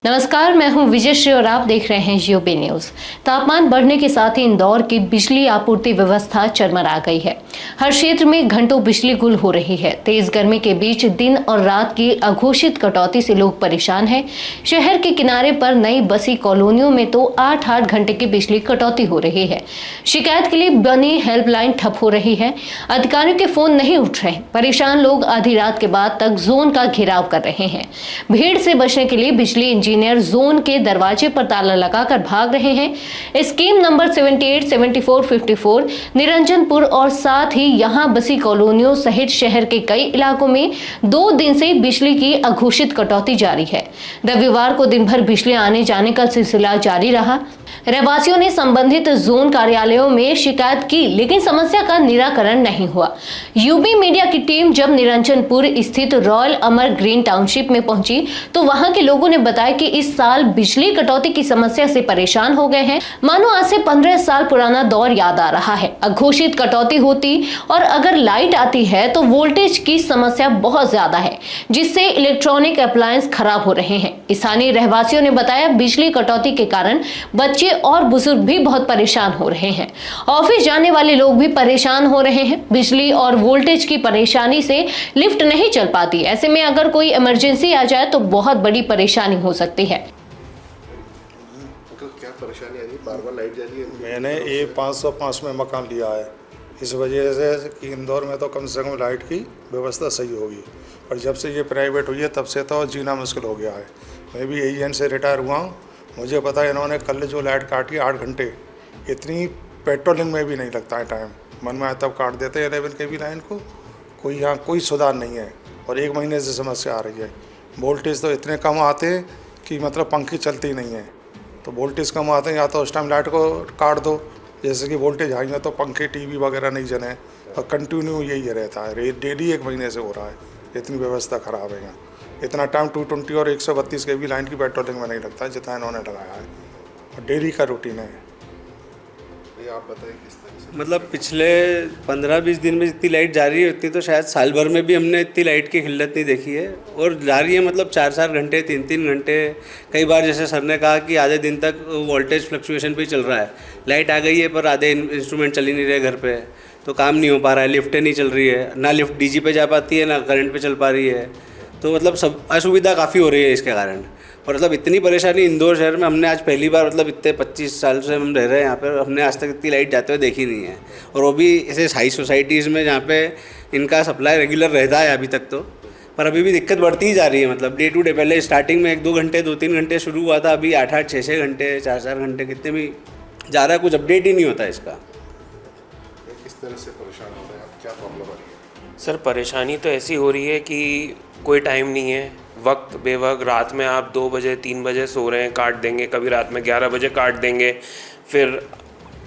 नमस्कार, मैं हूं विजय श्री और आप देख रहे हैं यूपी न्यूज। तापमान बढ़ने के साथ ही इंदौर की बिजली आपूर्ति व्यवस्था चरमरा गई है। हर क्षेत्र में घंटों बिजली गुल हो रही है। तेज गर्मी के बीच दिन और रात की अघोषित कटौती से लोग परेशान हैं। शहर के किनारे पर नई बसी कॉलोनियों में तो 8-8 घंटे की बिजली कटौती हो रही है। शिकायत के लिए बनी हेल्पलाइन ठप हो रही है। अधिकारियों के फोन नहीं उठ रहे। परेशान लोग आधी रात के बाद तक जोन का घेराव कर रहे हैं। भीड़ से बचने के लिए बिजली इंजीनियर जोन के दरवाजे पर ताला लगाकर भाग रहे हैं। स्कीम नंबर 78, 74, 54 निरंजनपुर और साथ ही यहां बसी कॉलोनियों सहित शहर के कई इलाकों में 2 दिन से बिजली की अघोषित कटौती जारी है। रविवार को दिन भर बिजली आने जाने का सिलसिला जारी रहा। रहवासियों ने संबंधित जोन कार्यालयों में शिकायत की, लेकिन समस्या का निराकरण नहीं हुआ। यूबी मीडिया की टीम जब निरंजनपुर स्थित रॉयल अमर ग्रीन टाउनशिप में पहुंची तो वहां के लोगों ने बताया कि इस साल बिजली कटौती की समस्या से परेशान हो गए हैं। मानो आज से 15 साल पुराना दौर याद आ रहा है। अघोषित कटौती होती और अगर लाइट आती है तो वोल्टेज की समस्या बहुत ज्यादा है, जिससे इलेक्ट्रॉनिक अप्लायंस खराब हो रहे हैं। स्थानीय रहवासियों ने बताया बिजली कटौती के कारण बच्चे और बुजुर्ग भी बहुत परेशान हो रहे हैं। ऑफिस जाने वाले लोग भी परेशान हो रहे हैं। बिजली और वोल्टेज की परेशानी से लिफ्ट नहीं चल पाती। ऐसे में अगर कोई इमरजेंसी आ जाए तो बहुत बड़ी परेशानी हो सकती है। तो क्या परेशानी आ रही है? बार-बार लाइट जा रही है। मैंने ये 505 में मकान लिया है। इस वजह से कि इंदौर में तो कम से कम लाइट की व्यवस्था सही होगी, पर जब से ये प्राइवेट हुई है तब से तो जीना मुश्किल हो गया है। मैं भी एजेंट से रिटायर हुआ हूँ। मुझे पता है इन्होंने कल जो लाइट काटी 8 घंटे, इतनी पेट्रोलिंग में भी नहीं लगता है टाइम। मन में आए तब काट देते हैं 11 kV लाइन को। कोई यहाँ कोई सुधार नहीं है और 1 महीने से समस्या आ रही है। वोल्टेज तो इतने कम आते हैं कि मतलब पंखे चलती नहीं है। तो वोल्टेज कम आते हैं या तो उस टाइम लाइट को काट दो, जैसे कि वोल्टेज हाई है तो पंखे टीवी वगैरह नहीं जले, और कंटिन्यू यही रहता है। डेली 1 महीने से हो रहा है। इतनी व्यवस्था ख़राब है यहाँ। इतना टाइम 220 और 132 kV लाइन की पेट्रोलिंग में नहीं लगता है जितना इन्होंने लगाया है, और डेली का रूटीन है। ये आप बताइए किस तरह से? मतलब पिछले 15-20 दिन में जितनी लाइट जा रही है उतनी तो शायद साल भर में भी हमने इतनी लाइट की किल्लत नहीं देखी है। और जा रही है मतलब 4-4 घंटे, 3-3 घंटे। कई बार जैसे सर ने कहा कि आधे दिन तक वोल्टेज फ्लक्चुएशन पे चल रहा है। लाइट आ गई है पर आधे इंस्ट्रूमेंट चल ही नहीं रहे घर पे, तो काम नहीं हो पा रहा है। लिफ्टें नहीं चल रही है, ना लिफ्ट डीजी पे जा पाती है, ना करंट पे चल पा रही है। तो मतलब सब असुविधा काफ़ी हो रही है इसके कारण। और मतलब इतनी परेशानी इंदौर शहर में हमने आज पहली बार, मतलब इतने 25 साल से हम रह रहे हैं यहाँ पर, हमने आज तक इतनी लाइट जाते हुए देखी नहीं है। और वो भी ऐसे हाई सोसाइटीज़ में जहाँ पे इनका सप्लाई रेगुलर रहता है अभी तक तो। पर अभी भी दिक्कत बढ़ती ही जा रही है। मतलब डे टू डे, पहले स्टार्टिंग में 1-2 घंटे, 2-3 घंटे शुरू हुआ था, अभी 8-8, 6-6 घंटे, 4-4 घंटे कितने भी जा रहा है। कुछ अपडेट ही नहीं होता इसका। किस तरह से परेशान हो रहे हैं आप? क्या प्रॉब्लम आ रही है? सर परेशानी तो ऐसी हो रही है कि कोई टाइम नहीं है। वक्त बेवक्त रात में आप 2 बजे 3 बजे सो रहे हैं, काट देंगे। कभी रात में 11 बजे काट देंगे। फिर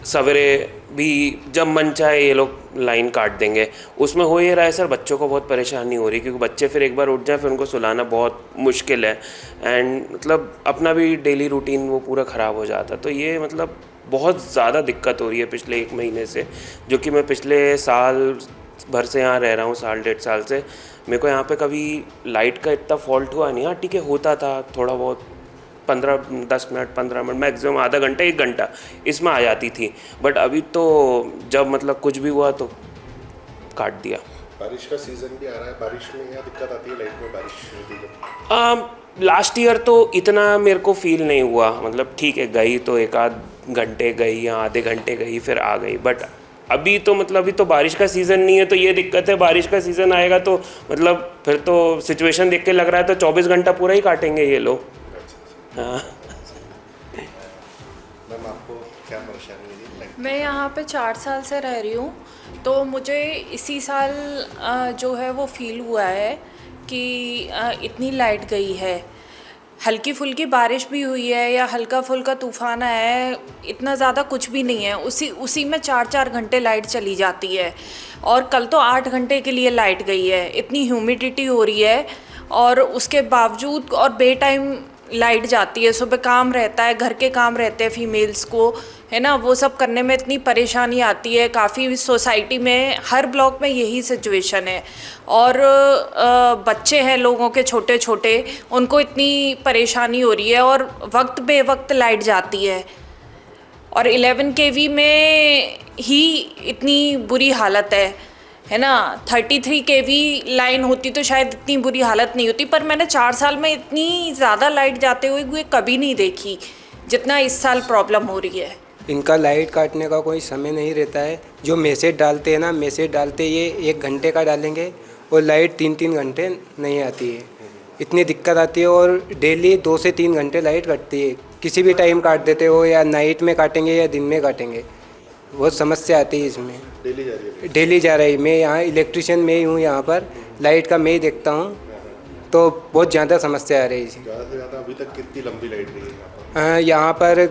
सवेरे भी जब मन चाहे ये लोग लाइन काट देंगे। उसमें हो ये रहा है सर, बच्चों को बहुत परेशानी हो रही है, क्योंकि बच्चे फिर एक बार उठ जाए फिर उनको सुलाना बहुत मुश्किल है। एंड मतलब अपना भी डेली रूटीन वो पूरा ख़राब हो जाता। तो ये मतलब बहुत ज़्यादा दिक्कत हो रही है पिछले 1 महीने से, जो कि मैं पिछले साल भर से यहाँ रह रहा हूँ, 1.5 साल से। मेरे को यहाँ पे कभी लाइट का इतना फॉल्ट हुआ नहीं। हाँ ठीक है, होता था थोड़ा बहुत, 10 मिनट 15 मिनट मैक्सिमम, आधा घंटा 1 घंटा इसमें आ जाती थी। बट अभी तो जब मतलब कुछ भी हुआ तो काट दिया। बारिश का सीज़न भी आ रहा है। बारिश में यहाँ दिक्कत आती है लाइट में? बारिश होती है लास्ट ईयर तो इतना मेरे को फील नहीं हुआ। मतलब ठीक है, गई तो 1-आध घंटे गई या आधे घंटे गई फिर आ गई। बट अभी तो मतलब अभी तो बारिश का सीज़न नहीं है, तो ये दिक्कत है। बारिश का सीज़न आएगा तो मतलब फिर तो सिचुएशन देख के लग रहा है तो 24 घंटा पूरा ही काटेंगे ये लोग। हाँ। मैम आपको क्या परेशानी है? मैं यहाँ पे 4 साल से रह रही हूँ, तो मुझे इसी साल जो है वो फील हुआ है कि इतनी लाइट गई है। हल्की फुल्की बारिश भी हुई है या हल्का फुल्का तूफान आया है, इतना ज़्यादा कुछ भी नहीं है। उसी में 4-4 घंटे लाइट चली जाती है। और कल तो 8 घंटे के लिए लाइट गई है। इतनी ह्यूमिडिटी हो रही है और उसके बावजूद, और बे टाइम लाइट जाती है, सुबह काम रहता है, घर के काम रहते हैं फीमेल्स को, है ना, वो सब करने में इतनी परेशानी आती है। काफ़ी सोसाइटी में हर ब्लॉक में यही सिचुएशन है। और बच्चे हैं लोगों के छोटे छोटे, उनको इतनी परेशानी हो रही है और वक्त बे वक्त लाइट जाती है। और 11 kV में ही इतनी बुरी हालत है ना। 33 kV लाइन होती तो शायद इतनी बुरी हालत नहीं होती, पर मैंने 4 साल में इतनी ज़्यादा लाइट जाते हुए कभी नहीं देखी जितना इस साल प्रॉब्लम हो रही है। इनका लाइट काटने का कोई समय नहीं रहता है। जो मैसेज डालते हैं ना, मैसेज डालते ये 1 घंटे का डालेंगे और लाइट 3-3 घंटे नहीं आती है। इतनी दिक्कत आती है और डेली 2 से 3 घंटे लाइट कटती है। किसी भी टाइम काट देते हो, या नाइट में काटेंगे या दिन में काटेंगे, बहुत समस्या आती है इसमें। डेली जा रही। मैं यहाँ इलेक्ट्रिशियन में ही हूँ, यहाँ पर लाइट का मैं ही देखता हूँ, तो बहुत ज़्यादा समस्या आ रही है। ज़्यादा से ज़्यादा अभी तक कितनी लंबी लाइट गई है? यहाँ पर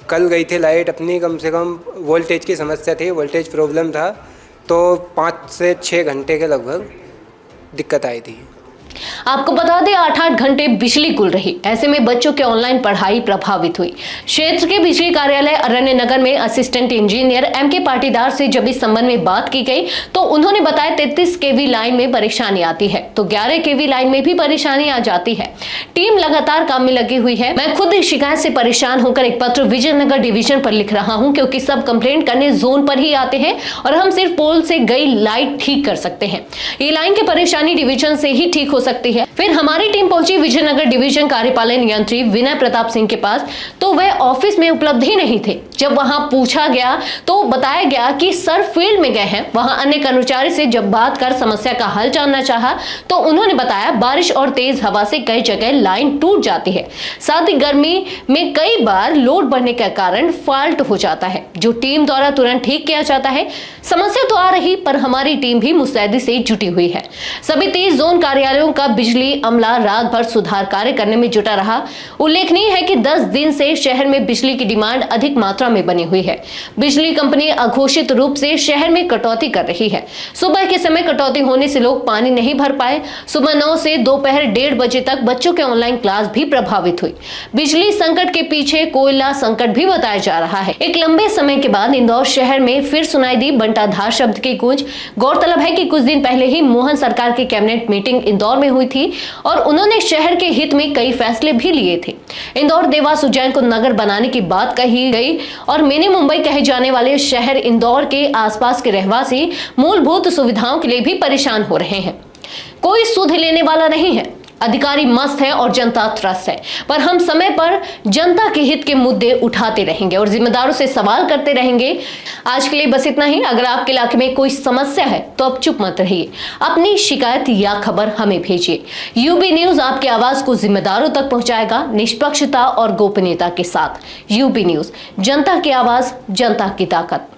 कल गई थी लाइट अपनी, कम से कम वोल्टेज की समस्या थी, वोल्टेज प्रॉब्लम था, तो 5 से 6 घंटे के लगभग दिक्कत आई थी। आपको बता दें 8-8 घंटे बिजली गुल रही। ऐसे में बच्चों की ऑनलाइन पढ़ाई प्रभावित हुई। क्षेत्र के बिजली कार्यालय अरण्य नगर में असिस्टेंट इंजीनियर MK पाटीदार से जब इस संबंध में बात की गई तो उन्होंने बताया 33 kV लाइन में परेशानी आती है तो 11 kV लाइन में भी परेशानी आ जाती है। टीम लगातार काम में लगी हुई है। मैं खुद इस शिकायत से परेशान होकर एक पत्र विजयनगर डिवीजन पर लिख रहा हूँ, क्योंकि सब कंप्लेंट करने जोन पर ही आते हैं और हम सिर्फ पोल से गई लाइट ठीक कर सकते हैं। ये लाइन की परेशानी डिवीजन से ही ठीक हो सकती है। फिर हमारी टीम पहुंची विजयनगर डिवीजन कार्यपालन यंत्री विनय प्रताप सिंह के पास, तो वह ऑफिस में उपलब्ध ही नहीं थे। जब वहां पूछा गया तो बताया गया कि सर फील्ड में गए हैं। वहां अन्य कर्मचारी से जब बात कर समस्या का हल जानना चाहा तो उन्होंने बताया बारिश और तेज हवा से कई जगह लाइन टूट जाती है, साथ ही गर्मी में कई बार लोड बढ़ने के कारण फॉल्ट हो जाता है, जो टीम द्वारा तुरंत ठीक किया जाता है। समस्या तो आ रही, पर हमारी टीम भी मुस्तैदी से जुटी हुई है। सभी 30 जोन कार्यालयों का बिजली अमला रात भर सुधार कार्य करने में जुटा रहा। उल्लेखनीय है कि 10 दिन से शहर में बिजली की डिमांड अधिक मात्रा में बनी हुई है। बिजली कंपनी अघोषित रूप से शहर में कटौती कर रही है। सुबह के समय कटौती होने से लोग पानी नहीं भर पाए। सुबह 9 से दोपहर 1:30 बजे तक बच्चों के ऑनलाइन क्लास भी प्रभावित हुई। बिजली संकट के पीछे कोयला संकट भी बताया जा रहा है। एक लंबे समय के बाद इंदौर शहर में फिर सुनाई दी बंटाधार शब्द की गूंज। गौरतलब है कि कुछ दिन पहले ही मोहन सरकार की कैबिनेट मीटिंग इंदौर में हुई थी और उन्होंने शहर के हित में कई फैसले भी लिए थे। इंदौर देवास उज्जैन को नगर बनाने की बात कही गई और मिनी मुंबई कहे जाने वाले शहर इंदौर के आसपास के रहवासी मूलभूत सुविधाओं के लिए भी परेशान हो रहे हैं। कोई सुध लेने वाला नहीं है। अधिकारी मस्त है और जनता त्रस्त है, पर हम समय पर जनता के हित के मुद्दे उठाते रहेंगे और जिम्मेदारों से सवाल करते रहेंगे। आज के लिए बस इतना ही। अगर आपके इलाके में कोई समस्या है तो अब चुप मत रहिए, अपनी शिकायत या खबर हमें भेजिए। यूबी न्यूज आपकी आवाज को जिम्मेदारों तक पहुंचाएगा, निष्पक्षता और गोपनीयता के साथ। यूबी न्यूज, जनता की आवाज, जनता की ताकत।